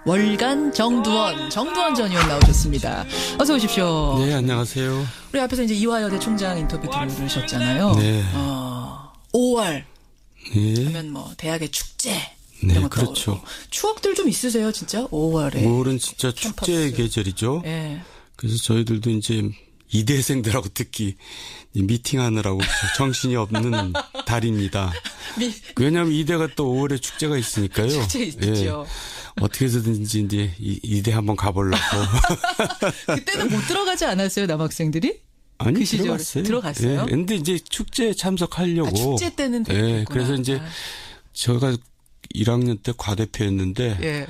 월간 정두원 전 의원 나오셨습니다. 어서 오십시오. 네, 안녕하세요. 우리 앞에서 이제 이화여대 총장 인터뷰 들으셨잖아요. 네. 5월 네. 하면 뭐 대학의 축제 네, 이런 거 그렇죠. 떠오르고. 추억들 좀 있으세요, 진짜? 5월에. 5월은 진짜 캠퍼스. 축제의 계절이죠. 예. 그래서 저희들도 이제 이대생들하고 특히 미팅하느라고 정신이 없는 달입니다. 왜냐하면 이대가 또 5월에 축제가 있으니까요. 축제 있죠. 예. 어떻게 해서든지 이제 이대 한번 가보려고. 그때는 못 들어가지 않았어요, 남학생들이? 아니, 그 시절에 들어갔어요. 들어갔어요? 예. 근데 이제 축제에 참석하려고. 축제 때는 예. 됐구나. 그래서 이제 제가 1학년 때 과대표였는데. 예.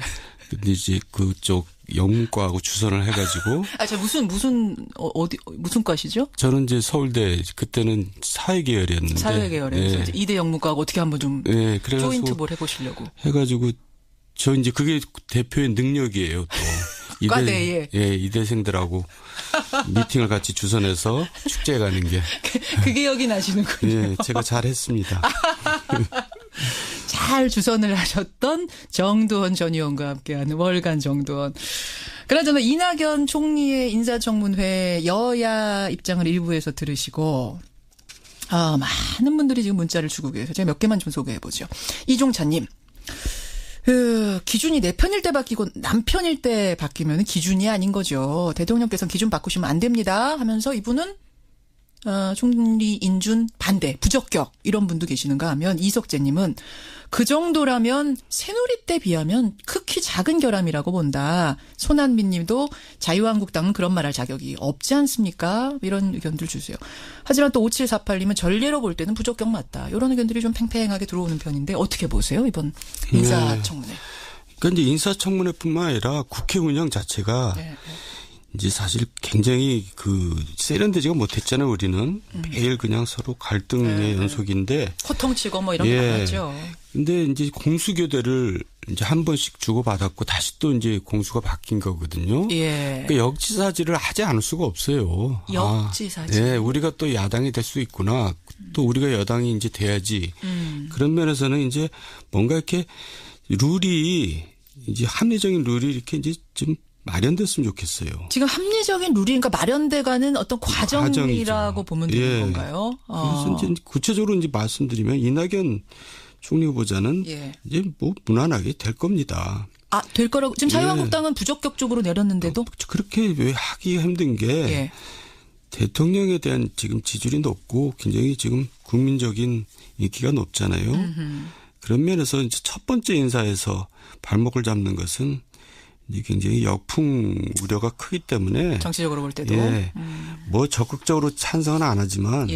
근데 이제 그쪽 영문과하고 주선을 해가지고. 저 무슨 과시죠? 저는 이제 서울대 그때는 사회계열이었는데. 사회계열에서 예. 이제 2대 영문과하고 어떻게 한번 좀 예, 그래서 조인트 뭘 해보시려고. 해가지고 저 이제 그게 대표의 능력이에요 또. 과대에. 예, 이대생들하고 미팅을 같이 주선해서 축제에 가는 게. 그게 여기 나시는군요. 예, 제가 잘했습니다. 잘 주선을 하셨던 정두원 전 의원과 함께하는 월간 정두원. 그나저나 이낙연 총리의 인사청문회 여야 입장을 일부에서 들으시고 많은 분들이 지금 문자를 주고 계세요. 제가 몇 개만 좀 소개해보죠. 이종찬님. 기준이 내 편일 때 바뀌고 남 편일 때 바뀌면 기준이 아닌 거죠. 대통령께서는 기준 바꾸시면 안 됩니다 하면서 이분은 총리 인준 반대, 부적격 이런 분도 계시는가 하면 이석재님은 그 정도라면 새누리 때 비하면 극히 작은 결함이라고 본다. 손한빈님도 자유한국당은 그런 말할 자격이 없지 않습니까? 이런 의견들 주세요. 하지만 또 5748님은 전례로 볼 때는 부적격 맞다. 이런 의견들이 좀 팽팽하게 들어오는 편인데 어떻게 보세요? 이번 인사청문회. 네. 그러니까 이제 인사청문회뿐만 아니라 국회 운영 자체가 네. 이제 사실 굉장히 세련되지가 못했잖아요, 우리는. 매일 그냥 서로 갈등의 연속인데. 호통치고 뭐 이런 거 많았죠. 근데 이제 공수교대를 이제 한 번씩 주고받았고 다시 또 이제 공수가 바뀐 거거든요. 예. 그러니까 역지사지를 하지 않을 수가 없어요. 역지사지. 네, 우리가 또 야당이 될 수 있구나. 또 우리가 여당이 이제 돼야지. 그런 면에서는 이제 뭔가 이렇게 룰이 이제 합리적인 룰이 이렇게 이제 좀 마련됐으면 좋겠어요. 지금 합리적인 룰이 그러니까 마련돼가는 어떤 과정이라고 과정이죠. 보면 되는 건가요? 그래서 이제 구체적으로 이제 말씀드리면 이낙연 총리 후보자는 이제 뭐 무난하게 될 겁니다. 될 거라고 지금 자유한국당은 부적격적으로 내렸는데도 그렇게 왜 하기 힘든 게 대통령에 대한 지금 지지율이 높고 굉장히 지금 국민적인 인기가 높잖아요. 그런 면에서 이제 첫 번째 인사에서 발목을 잡는 것은 굉장히 역풍 우려가 크기 때문에 정치적으로 볼 때도 뭐 적극적으로 찬성은 안 하지만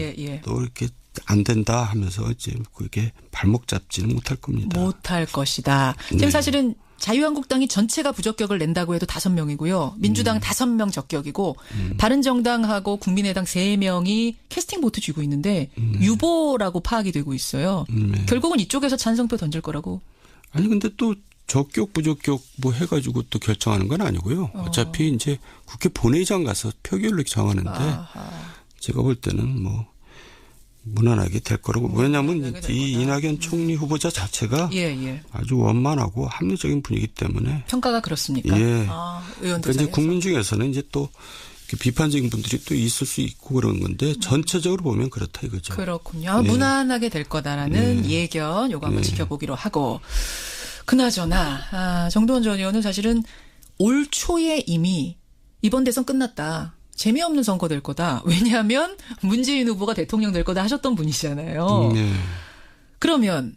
또 이렇게 안 된다 하면서 이제 그게 발목 잡지는 못할 겁니다. 못할 것이다. 지금 사실은 자유한국당이 전체가 부적격을 낸다고 해도 5명이고요. 민주당 5명 적격이고 바른정당하고 국민의당 3명이 캐스팅 보트 쥐고 있는데 유보라고 파악이 되고 있어요. 결국은 이쪽에서 찬성표 던질 거라고. 아니 근데 또 적격 부적격 뭐 해가지고 또 결정하는 건 아니고요. 어차피 이제 국회 본회의장 가서 표결로 정하는데 제가 볼 때는 뭐 무난하게 될 거라고. 왜냐하면 이 이낙연 총리 후보자 자체가 아주 원만하고 합리적인 분이기 때문에 평가가 그렇습니까? 그러니까 이제 국민 중에서는 이제 또 비판적인 분들이 또 있을 수 있고 그런 건데 전체적으로 보면 그렇다 이거죠. 그렇군요. 무난하게 될 거다라는 예견 요거 한번 지켜보기로 하고. 그나저나 정두원 전 의원은 사실은 올 초에 이미 이번 대선 끝났다. 재미없는 선거 될 거다. 왜냐하면 문재인 후보가 대통령 될 거다 하셨던 분이잖아요. 그러면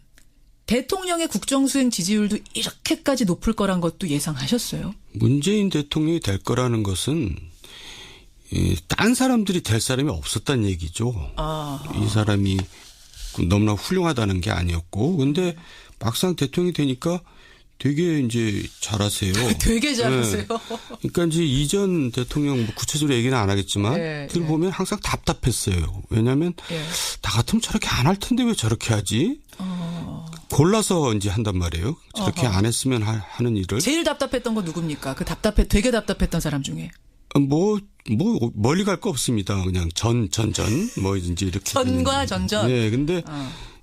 대통령의 국정수행 지지율도 이렇게까지 높을 거란 것도 예상하셨어요? 문재인 대통령이 될 거라는 것은 딴 사람들이 될 사람이 없었다는 얘기죠. 이 사람이 너무나 훌륭하다는 게 아니었고. 근데 막상 대통령이 되니까 되게 이제 잘하세요. 되게 잘하세요. 그러니까 이제 이전 대통령 뭐 구체적으로 얘기는 안 하겠지만 그걸 보면 항상 답답했어요. 왜냐하면 나 같으면 저렇게 안 할 텐데 왜 저렇게 하지? 골라서 이제 한단 말이에요. 저렇게 안 했으면 하는 일을. 제일 답답했던 건 누굽니까? 되게 답답했던 사람 중에. 멀리 갈 거 없습니다. 그냥 뭐 이제 이렇게. 전과 전전. 네, 근데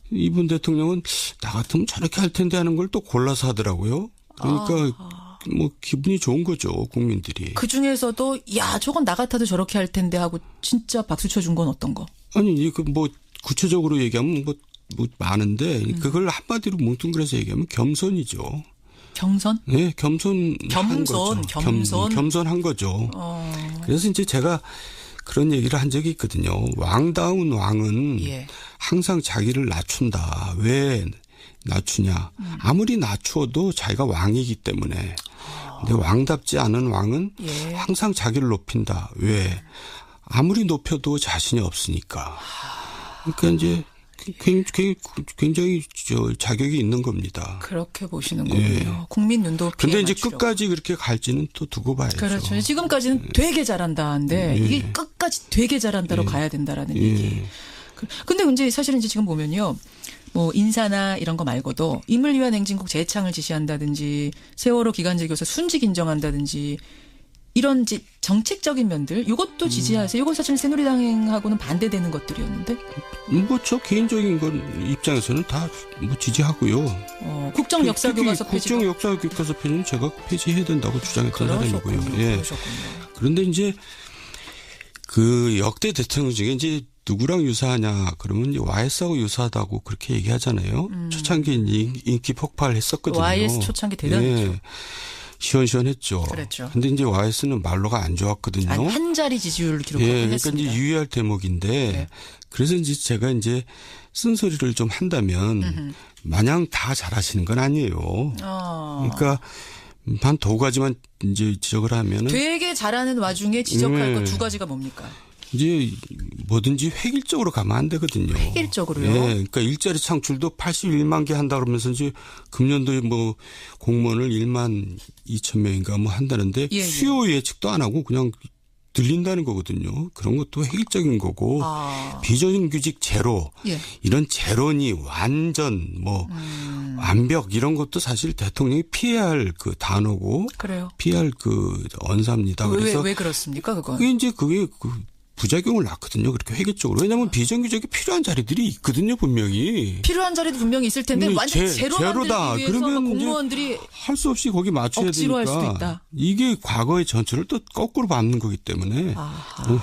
이분 대통령은 나 같으면 저렇게 할 텐데 하는 걸 또 골라서 하더라고요. 그러니까 뭐 기분이 좋은 거죠, 국민들이. 그 중에서도 야 저건 나 같아도 저렇게 할 텐데 하고 진짜 박수 쳐준 건 어떤 거? 아니 그 뭐 구체적으로 얘기하면 뭐 많은데 그걸 한마디로 뭉뚱그려서 얘기하면 겸손이죠. 경선? 네, 겸손한 거죠. 겸손한 거죠. 그래서 이제 제가 그런 얘기를 한 적이 있거든요. 왕다운 왕은 항상 자기를 낮춘다. 왜 낮추냐. 아무리 낮추어도 자기가 왕이기 때문에. 근데 왕답지 않은 왕은 항상 자기를 높인다. 왜? 아무리 높여도 자신이 없으니까. 그러니까 이제 굉장히 자격이 있는 겁니다. 그렇게 보시는 거군요. 국민 눈높이에 근데 이제 맞추려고. 끝까지 그렇게 갈지는 또 두고 봐야죠. 그렇죠. 지금까지는 되게 잘한다는데 이게 끝까지 되게 잘한다로 가야 된다라는 얘기. 근데 이제 사실은 이제 지금 보면요. 뭐 인사나 이런 거 말고도 임을 위한 행진곡 재창을 지시한다든지 세월호 기간제 교사 순직 인정한다든지 이런 이제 정책적인 면들 이것도 지지하세요. 이건 사실 새누리당하고는 반대되는 것들이었는데. 뭐 저 개인적인 건 입장에서는 다 뭐 지지하고요. 국정 역사 교과서 폐지. 국정 역사 교과서 폐지는 제가 폐지해야 된다고 주장했던 사람이고요. 그런데 이제 그 역대 대통령 중에 이제 누구랑 유사하냐 그러면 이제 YS하고 유사하다고 그렇게 얘기하잖아요. 초창기 인기 폭발했었거든요. YS 초창기 대단했죠. 시원시원했죠. 그렇죠. 근데 이제 YS는 말로가 안 좋았거든요. 아니, 한 자리 지지율을 기록하긴 그러니까 이제 유의할 대목인데 그래서 이제 제가 이제 쓴소리를 좀 한다면 마냥 다 잘하시는 건 아니에요. 그러니까 한 두 가지만 이제 지적을 하면은 되게 잘하는 와중에 지적할 거 두 가지가 뭡니까? 이제 뭐든지 획일적으로 가면 안 되거든요. 획일적으로요? 그러니까 일자리 창출도 81만 개 한다 그러면서 이제 금년도에 뭐 공무원을 1만 2천 명인가 뭐 한다는데 수요 예측도 안 하고 그냥 들린다는 거거든요. 그런 것도 획일적인 거고 비정규직 제로 이런 제로니 완전 뭐 완벽 이런 것도 사실 대통령이 피해야 할 그 단어고 그래요. 피해야 할 그 언사입니다. 그래서 왜 그렇습니까 그건? 그게 부작용을 낳거든요. 그렇게 획일적으로. 왜냐하면 비정규직이 필요한 자리들이 있거든요. 분명히. 필요한 자리도 분명히 있을 텐데 완전 제로다. 그러면 공무원들이 할 수 없이 거기 맞춰야 억지로 되니까. 할 수도 있다. 이게 과거의 전철을 또 거꾸로 밟는 거기 때문에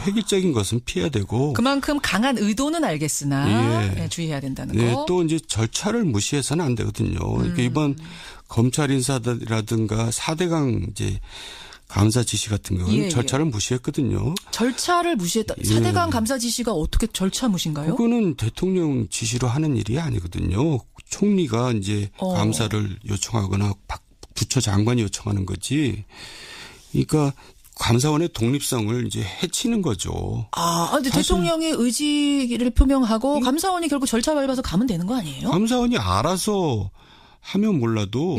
획일적인 것은 피해야 되고. 그만큼 강한 의도는 알겠으나 주의해야 된다는 거. 또 이제 절차를 무시해서는 안 되거든요. 그러니까 이번 검찰 인사라든가 4대강 이제 감사 지시 같은 경우는 절차를 무시했거든요. 절차를 무시했다. 4대강 감사 지시가 어떻게 절차 무시인가요? 그거는 대통령 지시로 하는 일이 아니거든요. 총리가 이제 감사를 요청하거나 부처 장관이 요청하는 거지. 그러니까 감사원의 독립성을 이제 해치는 거죠. 근데 대통령의 의지를 표명하고 감사원이 결국 절차 밟아서 가면 되는 거 아니에요? 감사원이 알아서 하면 몰라도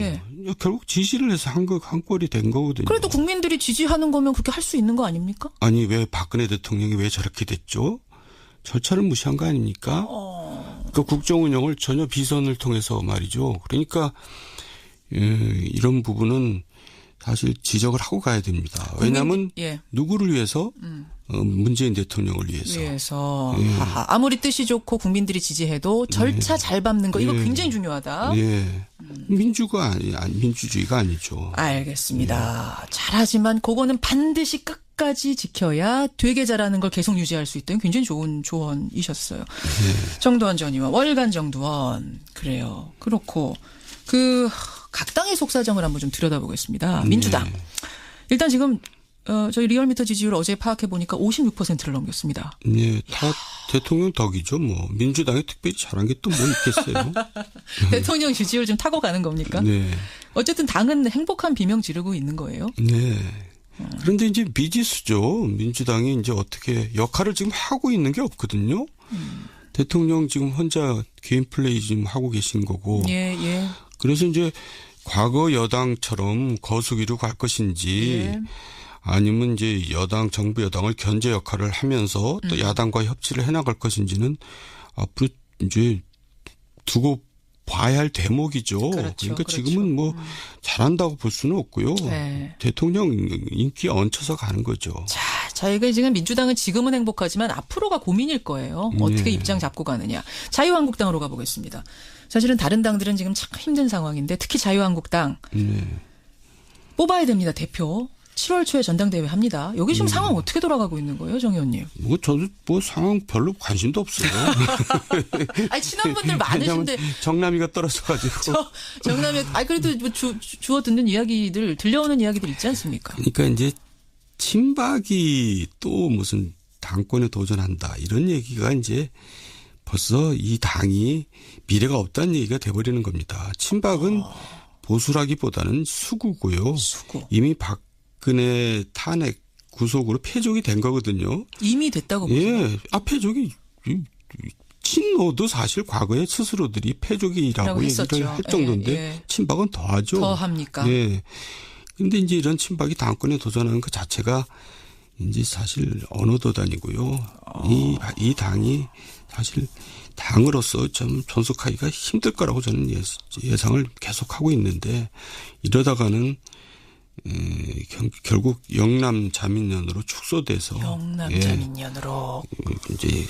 결국 지시를 해서 한 꼴이 된 거거든요. 그래도 국민들이 지지하는 거면 그렇게 할 수 있는 거 아닙니까? 아니 왜 박근혜 대통령이 왜 저렇게 됐죠? 절차를 무시한 거 아닙니까? 그 국정 운영을 전혀 비선을 통해서 말이죠. 그러니까 이런 부분은 사실 지적을 하고 가야 됩니다. 왜냐하면 누구를 위해서? 문재인 대통령을 위해서. 아무리 뜻이 좋고 국민들이 지지해도 절차 잘 밟는 거 이거 굉장히 중요하다. 민주주의가 아니죠. 알겠습니다. 잘하지만 그거는 반드시 끝까지 지켜야 되게 잘하는 걸 계속 유지할 수 있다는 굉장히 좋은 조언이셨어요. 정두원 전 의원, 월간 정두원. 그래요. 그렇고 각 당의 속사정을 한번 좀 들여다보겠습니다. 민주당. 일단 지금 저희 리얼미터 지지율 어제 파악해 보니까 56%를 넘겼습니다. 다 대통령 덕이죠. 뭐 민주당이 특별히 잘한 게 또 뭐 있겠어요. 대통령 지지율 좀 타고 가는 겁니까? 어쨌든 당은 행복한 비명 지르고 있는 거예요. 그런데 이제 미지수죠. 민주당이 이제 어떻게 역할을 지금 하고 있는 게 없거든요. 대통령 지금 혼자 개인 플레이 지금 하고 계신 거고. 그래서 이제 과거 여당처럼 거수기로 갈 것인지 아니면 이제 정부 여당을 견제 역할을 하면서 또 야당과 협치를 해나갈 것인지는 앞으로 이제 두고 봐야 할 대목이죠. 그러니까 지금은 뭐 잘한다고 볼 수는 없고요. 대통령 인기에 얹혀서 가는 거죠. 저희가 지금 민주당은 지금은 행복하지만 앞으로가 고민일 거예요. 어떻게 입장 잡고 가느냐. 자유한국당으로 가보겠습니다. 사실은 다른 당들은 지금 참 힘든 상황인데 특히 자유한국당. 뽑아야 됩니다. 대표. 7월 초에 전당대회 합니다. 여기 지금 상황 어떻게 돌아가고 있는 거예요, 정 의원님? 저도 상황 별로 관심도 없어요. 아니, 친한 분들 많으신데. 정남이가 떨어져가지고. 정남이, 그래도 뭐 주워 듣는 이야기들, 들려오는 이야기들 있지 않습니까? 그러니까 이제 친박이 또 무슨 당권에 도전한다. 이런 얘기가 이제 벌써 이 당이 미래가 없다는 얘기가 돼버리는 겁니다. 친박은 보수라기보다는 수구고요. 수구. 이미 박근혜 탄핵 구속으로 패족이 된 거거든요. 이미 됐다고 보세요? 예. 패족이 친노도 사실 과거에 스스로들이 패족이라고 얘기를 할 정도인데 예. 친박은 더하죠. 더 합니까? 예. 근데 이제 이런 친박이 당권에 도전하는 그 자체가 이제 사실 언어도단이고요. 이 당이 사실 당으로서 좀 존속하기가 힘들 거라고 저는 예상을 계속하고 있는데 이러다가는 결국 영남자민련으로 축소돼서 영남자민련으로 이제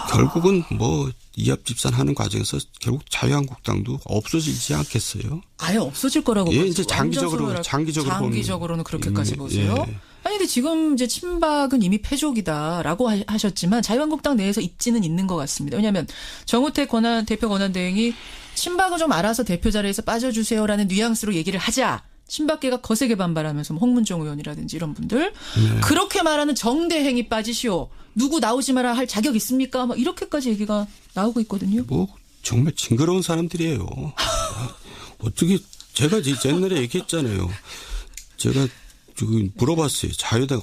결국은 뭐 이합집산하는 과정에서 결국 자유한국당도 없어지지 않겠어요? 아예 없어질 거라고 보세요. 이제 장기적으로는 그렇게까지 보세요. 예. 아니 근데 지금 이제 친박은 이미 패족이다라고 하셨지만 자유한국당 내에서 입지는 있는 것 같습니다. 왜냐하면 정우택 대표 권한대행이 친박을 좀 알아서 대표 자리에서 빠져주세요라는 뉘앙스로 얘기를 하자. 친박계가 거세게 반발하면서 홍문종 의원이라든지 이런 분들 그렇게 말하는 정대행이 빠지시오. 누구 나오지 마라 할 자격 있습니까? 막 이렇게까지 얘기가 나오고 있거든요. 뭐 정말 징그러운 사람들이에요. 어떻게 제가 옛날에 얘기했잖아요. 제가 물어봤어요. 자유당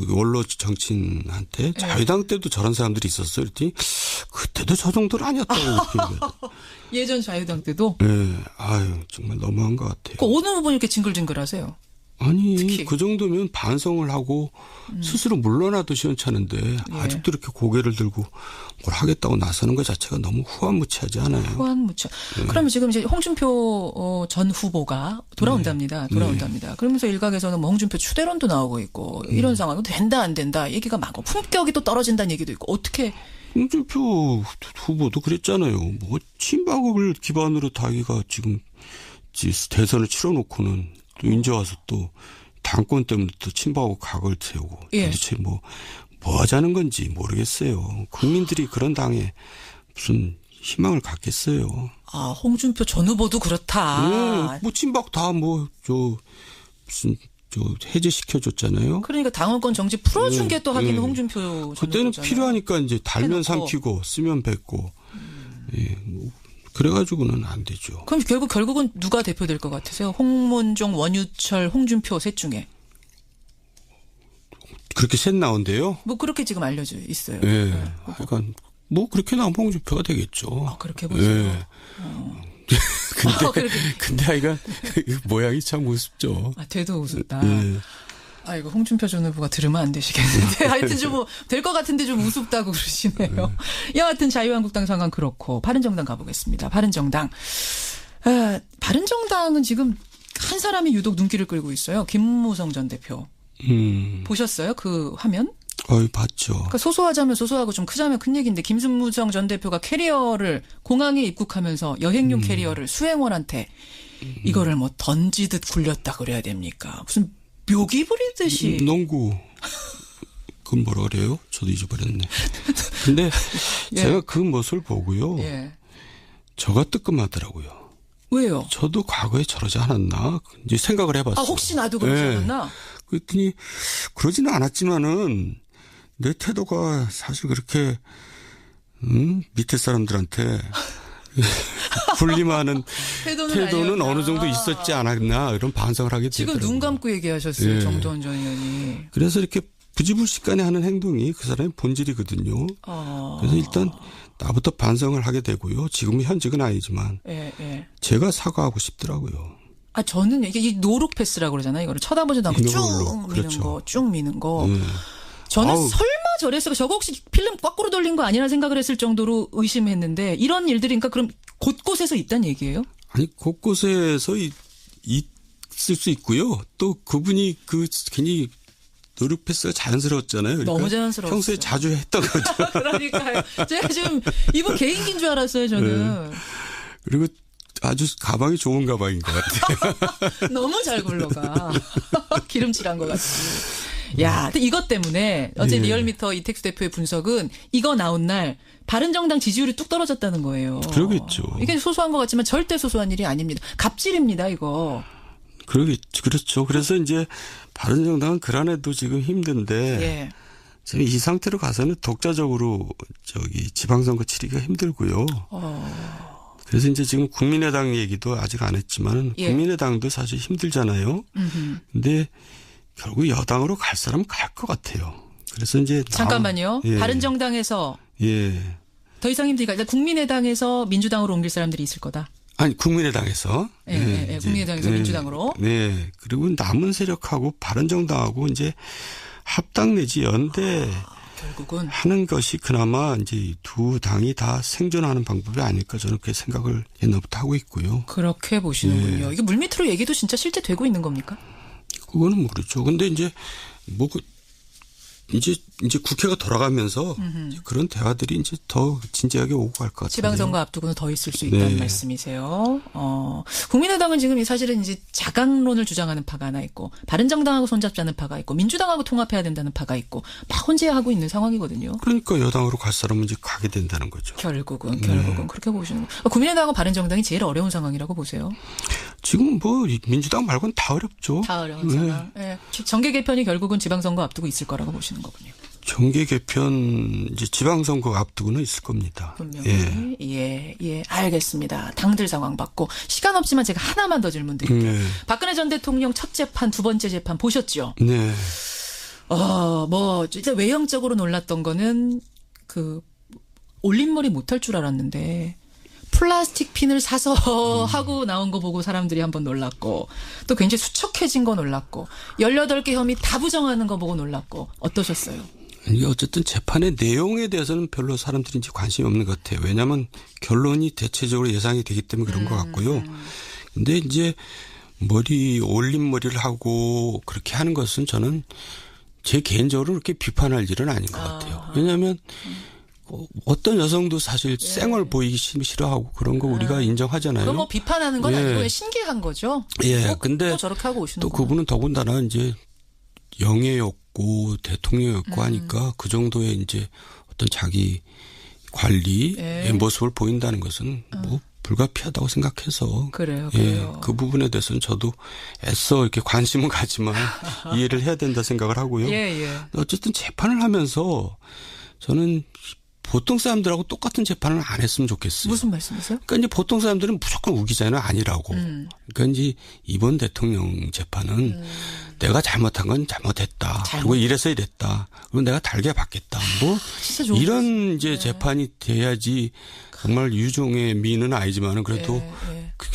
원로 정치인한테 자유당 때도 저런 사람들이 있었어요. 그랬더니 그때도 저 정도는 아니었다고. 예전 자유당 때도? 네. 정말 너무한 것 같아요. 어느 부분이 이렇게 징글징글하세요? 아니 특히. 그 정도면 반성을 하고 스스로 물러나도 시원찮은데 아직도 이렇게 고개를 들고 뭘 하겠다고 나서는 것 자체가 너무 후한무치하지 않아요? 후한무치. 그러면 지금 이제 홍준표 전 후보가 돌아온답니다. 그러면서 일각에서는 뭐 홍준표 추대론도 나오고 있고 이런 상황은 된다 안 된다 얘기가 많고 품격이 또 떨어진다는 얘기도 있고 어떻게? 홍준표 후보도 그랬잖아요. 뭐 친박을 기반으로 자기가 지금 대선을 치러놓고는 또 이제 와서 또 당권 때문에 또 친박하고 각을 세우고 도대체 뭐 하자는 건지 모르겠어요. 국민들이 그런 당에 무슨 희망을 갖겠어요. 홍준표 전 후보도 그렇다. 네, 뭐 친박 다 해제시켜줬잖아요. 그러니까 당원권 정지 풀어준 게 또 하기는 홍준표 전 후보잖아요. 그때는 필요하니까 이제 달면 삼키고 쓰면 뱉고. 그래가지고는 안 되죠. 그럼 결국은 누가 대표될 것 같으세요? 홍문종, 원유철, 홍준표 셋 중에. 그렇게 셋 나온대요? 뭐 그렇게 지금 알려져 있어요. 네. 그러니까 뭐 그렇게 나오면 홍준표가 되겠죠. 그렇게 보세요. 네. 근데 아이가 모양이 참 우습죠. 되도 우습다. 이거 홍준표 전 후보가 들으면 안 되시겠는데. 하여튼 좀 될 것 같은데 좀 우습다고 그러시네요. 여하튼 자유한국당 상황 그렇고 바른정당 가보겠습니다. 바른정당은 지금 한 사람이 유독 눈길을 끌고 있어요. 김무성 전 대표. 보셨어요? 그 화면? 봤죠. 그러니까 소소하자면 소소하고 좀 크자면 큰 얘기인데 김무성 전 대표가 캐리어를 공항에 입국하면서 여행용 캐리어를 수행원한테 이거를 뭐 던지듯 굴렸다 그래야 됩니까? 무슨 묘기 부리듯이. 농구. 그건 뭐라 그래요? 저도 잊어버렸네. 근데 제가 그 모습을 보고요. 저가 뜨끔하더라고요. 왜요? 저도 과거에 저러지 않았나? 이제 생각을 해봤어요. 혹시 나도 그러지 않았나? 그랬더니 그러지는 않았지만은 내 태도가 사실 그렇게 밑에 사람들한테 군림하는 태도는 어느 정도 있었지 않았나 이런 반성을 하게 되더라고요. 지금 눈 감고 얘기하셨어요. 정도원 전 의원이. 그래서 이렇게 부지불식간에 하는 행동이 그 사람의 본질이거든요. 그래서 일단 나부터 반성을 하게 되고요. 지금 현직은 아니지만 제가 사과하고 싶더라고요. 저는 이게 노룩 패스라고 그러잖아요. 이거를 쳐다보지도 않고 쭉 미는 거, 쭉 미는 거. 저는 설마 저랬을까? 저거 혹시 필름 거꾸로 돌린 거 아니라 생각을 했을 정도로 의심했는데 이런 일들이 그러니까 그럼 곳곳에서 있다는 얘기예요? 아니 곳곳에서 있을 수 있고요. 또 그분이 괜히 노룩 패스가 자연스러웠잖아요. 그러니까 너무 자연스러웠어요. 평소에 자주 했던 거죠. 그러니까요. 제가 지금 이분 개인기인 줄 알았어요. 저는. 그리고 아주 가방이 좋은 가방인 것 같아요. 너무 잘 굴러가. 기름칠한 것 같이. 야, 근데 이것 때문에 어제 예. 리얼미터 이택수 대표의 분석은 이거 나온 날 바른정당 지지율이 뚝 떨어졌다는 거예요. 그러겠죠. 이게 소소한 것 같지만 절대 소소한 일이 아닙니다. 갑질입니다, 이거. 그렇죠. 그래서 이제 바른정당은 그란해도 지금 힘든데 예. 지금 이 상태로 가서는 독자적으로 지방선거 치르기가 힘들고요. 그래서 이제 지금 국민의당 얘기도 아직 안 했지만 예. 국민의당도 사실 힘들잖아요. 근데 결국 여당으로 갈 사람은 갈 것 같아요. 그래서 이제 잠깐만요. 예. 바른정당에서 예. 더 이상 힘들까? 국민의당에서 민주당으로 옮길 사람들이 있을 거다. 아니 국민의당에서 예, 국민의당에서 민주당으로. 네. 그리고 남은 세력하고 바른정당하고 이제 합당 내지 연대 결국은 하는 것이 그나마 이제 두 당이 다 생존하는 방법이 아닐까 저는 그렇게 생각을 옛날부터 하고 있고요. 그렇게 보시는군요. 예. 이게 물밑으로 얘기도 진짜 실제 되고 있는 겁니까? 그거는 모르죠. 근데 이제 이제 국회가 돌아가면서 그런 대화들이 이제 더 진지하게 오고 갈 것 같아요. 지방선거 앞두고는 더 있을 수 있다는 네. 말씀이세요. 국민의당은 지금 사실은 이제 자강론을 주장하는 파가 하나 있고, 바른정당하고 손잡자는 파가 있고, 민주당하고 통합해야 된다는 파가 있고, 막 혼재하고 있는 상황이거든요. 그러니까 여당으로 갈 사람은 이제 가게 된다는 거죠. 결국은 그렇게 보시는 거예요. 국민의당하고 바른정당이 제일 어려운 상황이라고 보세요. 지금 뭐 민주당 말고는 다 어렵죠. 다 어려운 상황. 예. 정계 개편이 결국은 지방선거 앞두고 있을 거라고 보시는 거군요. 정계 개편 이제 지방선거 앞두고는 있을 겁니다. 분명히. 예, 알겠습니다. 당들 상황 봤고 시간 없지만 제가 하나만 더 질문 드릴게요. 네. 박근혜 전 대통령 첫 재판, 두 번째 재판 보셨죠? 네. 진짜 외형적으로 놀랐던 거는 올림머리 못할 줄 알았는데 플라스틱 핀을 사서 하고 나온 거 보고 사람들이 한번 놀랐고, 또 굉장히 수척해진 거 놀랐고, 18개 혐의 다 부정하는 거 보고 놀랐고, 어떠셨어요? 이게 어쨌든 재판의 내용에 대해서는 별로 사람들이 이제 관심이 없는 것 같아요. 왜냐하면 결론이 대체적으로 예상이 되기 때문에 그런 것 같고요. 근데 이제 올림머리를 하고 그렇게 하는 것은 저는 제 개인적으로 그렇게 비판할 일은 아닌 것 같아요. 왜냐하면 어떤 여성도 사실 쌩얼 보이기 싫어하고 그런 거 우리가 인정하잖아요. 그건 뭐 비판하는 건 아니고 그냥 신기한 거죠. 예. 근데 또 저렇게 하고 오시는 또 거. 그분은 더군다나 이제 영예였고 대통령이었고 하니까 그 정도의 이제 어떤 자기 관리의 모습을 보인다는 것은 뭐 불가피하다고 생각해서. 그래요. 그 부분에 대해서는 저도 애써 이렇게 관심은 가지만 이해를 해야 된다 생각을 하고요. 어쨌든 재판을 하면서 저는 보통 사람들하고 똑같은 재판을 안 했으면 좋겠어요. 무슨 말씀이세요? 그러니까 이제 보통 사람들은 무조건 우기자는 아니라고. 그러니까 이제 이번 대통령 재판은 내가 잘못한 건 잘못했다. 그리고 이래서 이랬다. 그리고 내가 달게 받겠다. 뭐 이런 이제 재판이 돼야지 정말 유종의 미는 아니지만은 그래도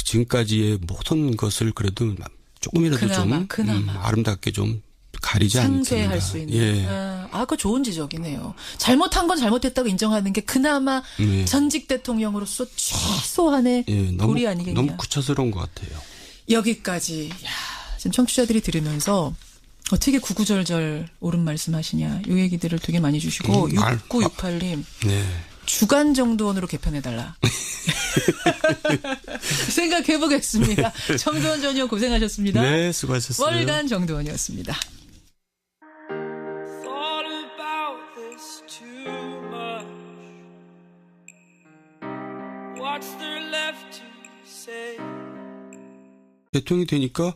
지금까지의 모든 것을 그래도 조금이라도 그나마. 아름답게 좀 가리지 않습니다. 상쇄할 수 있는. 그거 좋은 지적이네요. 잘못한 건 잘못했다고 인정하는 게 그나마 전직 대통령으로서 최소한의 도리 아니겠냐. 너무 구차스러운 것 같아요. 여기까지. 지금 청취자들이 들으면서 어떻게 구구절절 옳은 말씀하시냐. 이 얘기들을 되게 많이 주시고 6968님. 주간 정도원으로 개편해달라. 생각해보겠습니다. 정도원 전 의원 고생하셨습니다. 네, 수고하셨습니다. 월간 정도원이었습니다. 대통령이 되니까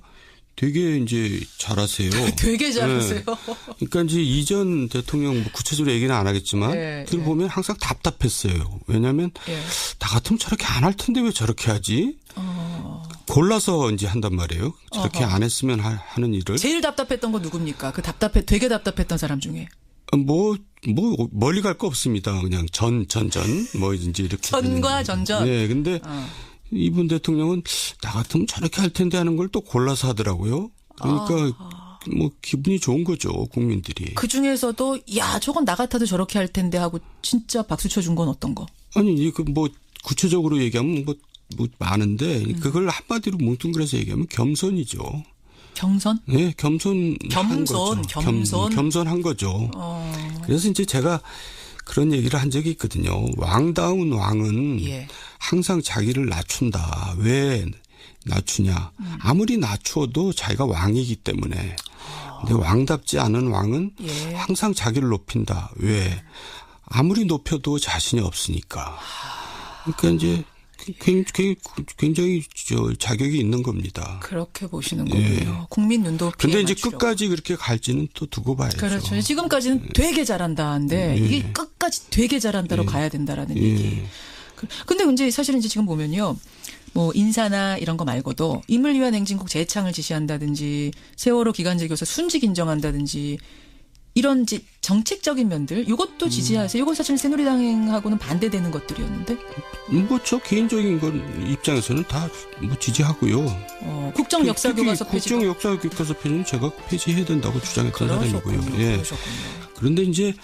되게 이제 잘하세요. 되게 잘하세요. 그러니까 이제 이전 대통령 구체적으로 얘기는 안 하겠지만 들어보면 항상 답답했어요. 왜냐하면 나 같으면 저렇게 안 할 텐데 왜 저렇게 하지? 골라서 이제 한단 말이에요. 저렇게 안 했으면 하는 일을. 제일 답답했던 건 누굽니까? 되게 답답했던 사람 중에. 멀리 갈 거 없습니다. 그냥 뭐 이제 이렇게. 전과 전전. 네, 근데 이분 대통령은 나 같으면 저렇게 할 텐데 하는 걸 또 골라서 하더라고요. 그러니까 뭐 기분이 좋은 거죠, 국민들이. 그 중에서도 저건 나 같아도 저렇게 할 텐데 하고 진짜 박수 쳐준 건 어떤 거? 아니, 구체적으로 얘기하면 많은데 그걸 한마디로 뭉뚱그려서 얘기하면 겸손이죠. 경선? 네, 겸손한 거죠. 겸손. 겸손한 거죠. 그래서 이제 제가 그런 얘기를 한 적이 있거든요. 왕다운 왕은 예. 항상 자기를 낮춘다. 왜 낮추냐. 아무리 낮추어도 자기가 왕이기 때문에. 근데 왕답지 않은 왕은 예. 항상 자기를 높인다. 왜? 아무리 높여도 자신이 없으니까. 그러니까 이제 굉장히 자격이 있는 겁니다. 그렇게 보시는 거군요. 예. 국민 눈높이에 근데 이제 맞추려고. 끝까지 그렇게 갈지는 또 두고 봐야죠. 그렇죠. 지금까지는 되게 잘한다는데 예. 이게 끝까지 되게 잘한다로 가야 된다라는 얘기. 근데 이제 사실은 이제 지금 보면요. 뭐 인사나 이런 거 말고도 임을 위한 행진곡 재창을 지시한다든지 세월호 기간제 교사 순직 인정한다든지 이런 이제 정책적인 면들 이것도 지지하세요. 이건 사실 새누리당하고는 반대되는 것들이었는데. 뭐 저 개인적인 건 입장에서는 다 뭐 지지하고요. 국정 역사 교과서 폐지. 국정 역사 교과서 폐지는 제가 폐지해야 된다고 주장했던 사람이고요. 예. 그러셨군요. 그런데 이제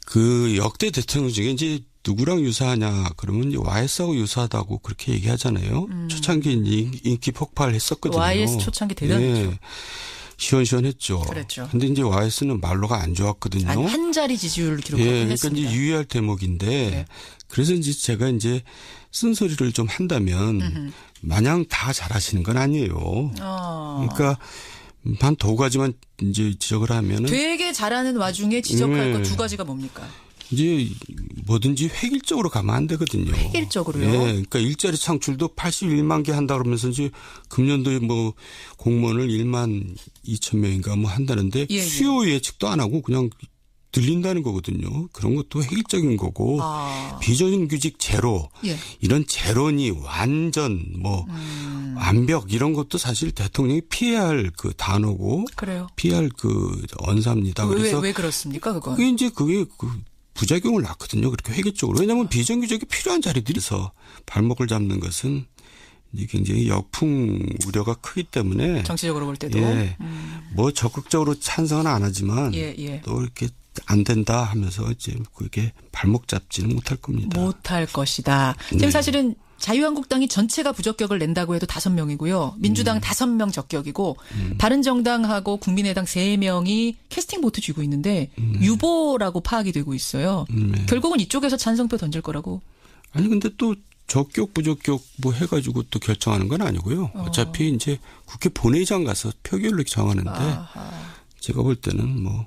그 역대 대통령 중에 이제 누구랑 유사하냐 그러면 이제 YS하고 유사하다고 그렇게 얘기하잖아요. 초창기 인기 폭발했었거든요. YS 초창기 대단했죠. 예. 시원시원했죠. 그랬죠. 근데 이제 YS는 말로가 안 좋았거든요. 한 자리 지지율을 기록하고 예, 그러니까 했습니다. 이제 유의할 대목인데 네. 그래서 이제 제가 이제 쓴소리를 좀 한다면 마냥 다 잘하시는 건 아니에요. 그러니까 한 두 가지만 이제 지적을 하면은 되게 잘하는 와중에 지적할 네. 것 두 가지가 뭡니까? 이제 뭐든지 획일적으로 가면 안 되거든요. 획일적으로요? 예, 그러니까 일자리 창출도 81만 개 한다 그러면서 이제 금년도에 뭐 공무원을 1만 2천 명인가 뭐 한다는데 예. 수요 예측도 안 하고 그냥 들린다는 거거든요. 그런 것도 획일적인 거고 비정규직 제로 예. 이런 제로니 완전 뭐 완벽 이런 것도 사실 대통령이 피해야 할 그 단어고 그래요. 피해야 할 그 언사입니다. 그래서 왜 그렇습니까? 그건. 그게 그 부작용을 낳거든요. 그렇게 획일적으로. 왜냐하면 비정규직이 필요한 자리들에서 발목을 잡는 것은 이제 굉장히 역풍 우려가 크기 때문에 정치적으로 볼 때도. 예, 뭐 적극적으로 찬성은 안 하지만 예. 또 이렇게 안 된다 하면서 이제 그게 발목 잡지는 못할 겁니다. 못할 것이다. 지금 네. 사실은 자유한국당이 전체가 부적격을 낸다고 해도 5명이고요. 민주당 5명 적격이고 바른정당하고 국민의당 3명이 캐스팅 보트 쥐고 있는데 유보라고 파악이 되고 있어요. 결국은 이쪽에서 찬성표 던질 거라고. 아니 근데 또 적격 부적격 뭐 해가지고 또 결정하는 건 아니고요. 어차피 이제 국회 본회의장 가서 표결로 정하는데 제가 볼 때는 뭐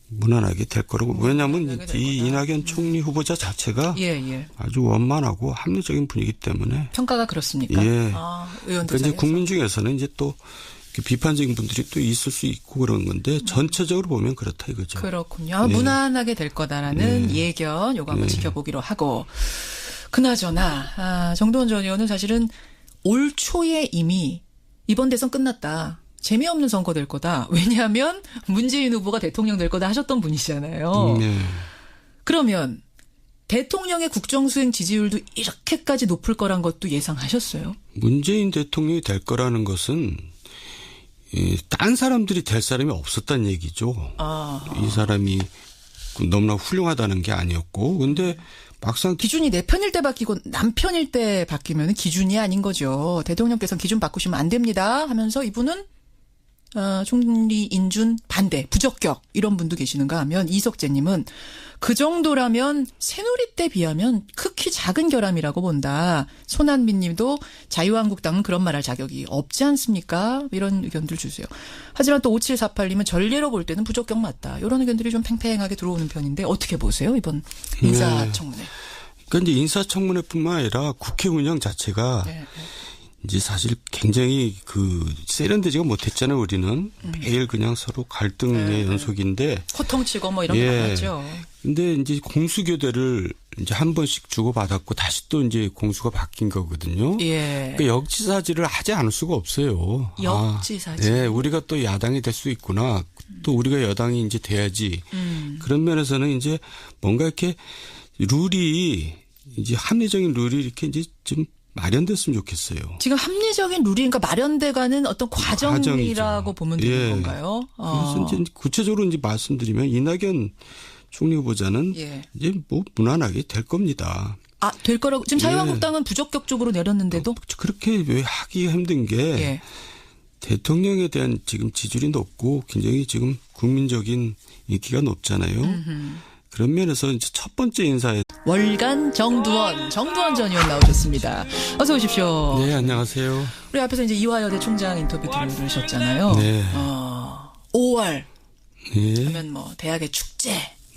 무난하게 될 거라고. 왜냐하면 이 이낙연 총리 후보자 자체가 예. 아주 원만하고 합리적인 분이기 때문에. 평가가 그렇습니까? 예. 의원들 그러니까 이제 사이에서. 국민 중에서는 이제 또 비판적인 분들이 또 있을 수 있고 그런 건데 전체적으로 보면 그렇다 이거죠. 그렇군요. 네. 무난하게 될 거다라는 예견 요거 한번 지켜보기로 하고. 그나저나 정도원 전 의원은 사실은 올 초에 이미 이번 대선 끝났다. 재미없는 선거 될 거다. 왜냐하면 문재인 후보가 대통령 될 거다 하셨던 분이시잖아요. 네. 그러면 대통령의 국정수행 지지율도 이렇게까지 높을 거란 것도 예상하셨어요? 문재인 대통령이 될 거라는 것은 딴 사람들이 될 사람이 없었다는 얘기죠. 이 사람이 너무나 훌륭하다는 게 아니었고. 근데 막상 기준이 내 편일 때 바뀌고 남 편일 때 바뀌면 기준이 아닌 거죠. 대통령께서는 기준 바꾸시면 안 됩니다 하면서 이분은 총리 인준 반대, 부적격 이런 분도 계시는가 하면 이석재님은 그 정도라면 새누리 때 비하면 극히 작은 결함이라고 본다. 손한민 님도 자유한국당은 그런 말할 자격이 없지 않습니까? 이런 의견들 주세요. 하지만 또 5748님은 전례로 볼 때는 부적격 맞다. 이런 의견들이 좀 팽팽하게 들어오는 편인데 어떻게 보세요? 이번 인사청문회. 그러니까 이제 인사청문회뿐만 아니라 국회 운영 자체가 네. 이제 사실 굉장히 세련되지가 못했잖아요. 우리는 매일 그냥 서로 갈등의 연속인데 호통치고 뭐 이런 게 많았죠. 근데 이제 공수교대를 이제 한 번씩 주고받았고 다시 또 이제 공수가 바뀐 거거든요. 예. 그러니까 역지사지를 하지 않을 수가 없어요. 역지사지. 네, 우리가 또 야당이 될 수 있구나. 또 우리가 여당이 이제 돼야지. 그런 면에서는 이제 뭔가 이렇게 룰이 이제 합리적인 룰이 이렇게 이제 좀 마련됐으면 좋겠어요. 지금 합리적인 룰이 그러니까 마련돼가는 어떤 과정이라고 과정이죠. 보면 되는 건가요? 그래서 이제 구체적으로 이제 말씀드리면 이낙연 총리 후보자는 이제 뭐 무난하게 될 겁니다. 될 거라고 지금 자유한국당은 부적격적으로 내렸는데도 그렇게 왜 하기 힘든 게 대통령에 대한 지금 지지율이 높고 굉장히 지금 국민적인 인기가 높잖아요. 그런 면에서 이제 첫 번째 인사에 월간 정두원 전 의원 나오셨습니다. 어서 오십시오. 네, 안녕하세요. 우리 앞에서 이제 이화여대 총장 인터뷰 들으셨잖아요. 네. 5월 네. 하면 뭐 대학의 축제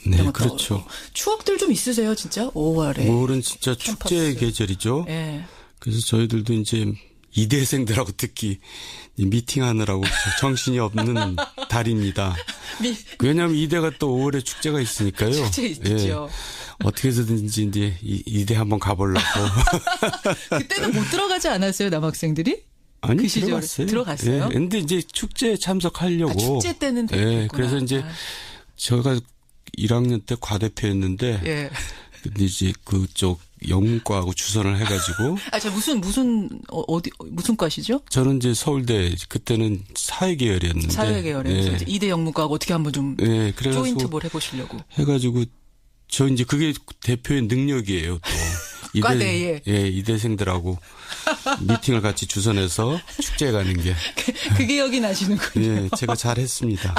네, 이런 것도 그렇죠. 그렇고. 추억들 좀 있으세요, 진짜? 5월에. 5월은 진짜 캠퍼스. 축제의 계절이죠. 예. 그래서 저희들도 이제 이대생들하고 특히 미팅하느라고 정신이 없는 달입니다. 왜냐하면 이대가 또 5월에 축제가 있으니까요. 축제 있죠. 어떻게 해서든지 이제 이대 한번 가보려고. 그때는 못 들어가지 않았어요, 남학생들이? 아니, 그 시절에 들어갔어요. 들어갔어요? 예, 근데 이제 축제에 참석하려고. 축제 때는 예, 됐구나. 그래서 이제 제가 1학년 때 과대표였는데. 예. 근데 이제 그쪽 영문과하고 주선을 해가지고. 저 무슨 과시죠? 저는 이제 서울대 그때는 사회계열이었는데. 사회계열에서 네. 이대 영문과하고 어떻게 한번 좀 네, 그래가지고 조인트 뭘 해보시려고. 해가지고 저 이제 그게 대표의 능력이에요. 또 과대에. 이대생들하고 미팅을 같이 주선해서 축제에 가는 게. 그 기억이 나시는군요. 예, 제가 잘했습니다.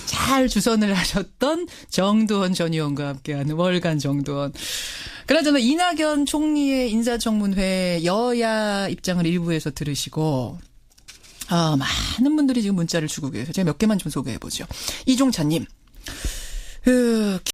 잘 주선을 하셨던 정두원 전 의원과 함께하는 월간 정두원. 그나저나 이낙연 총리의 인사청문회 여야 입장을 일부에서 들으시고 많은 분들이 지금 문자를 주고 계세요. 제가 몇 개만 좀 소개해보죠. 이종찬님.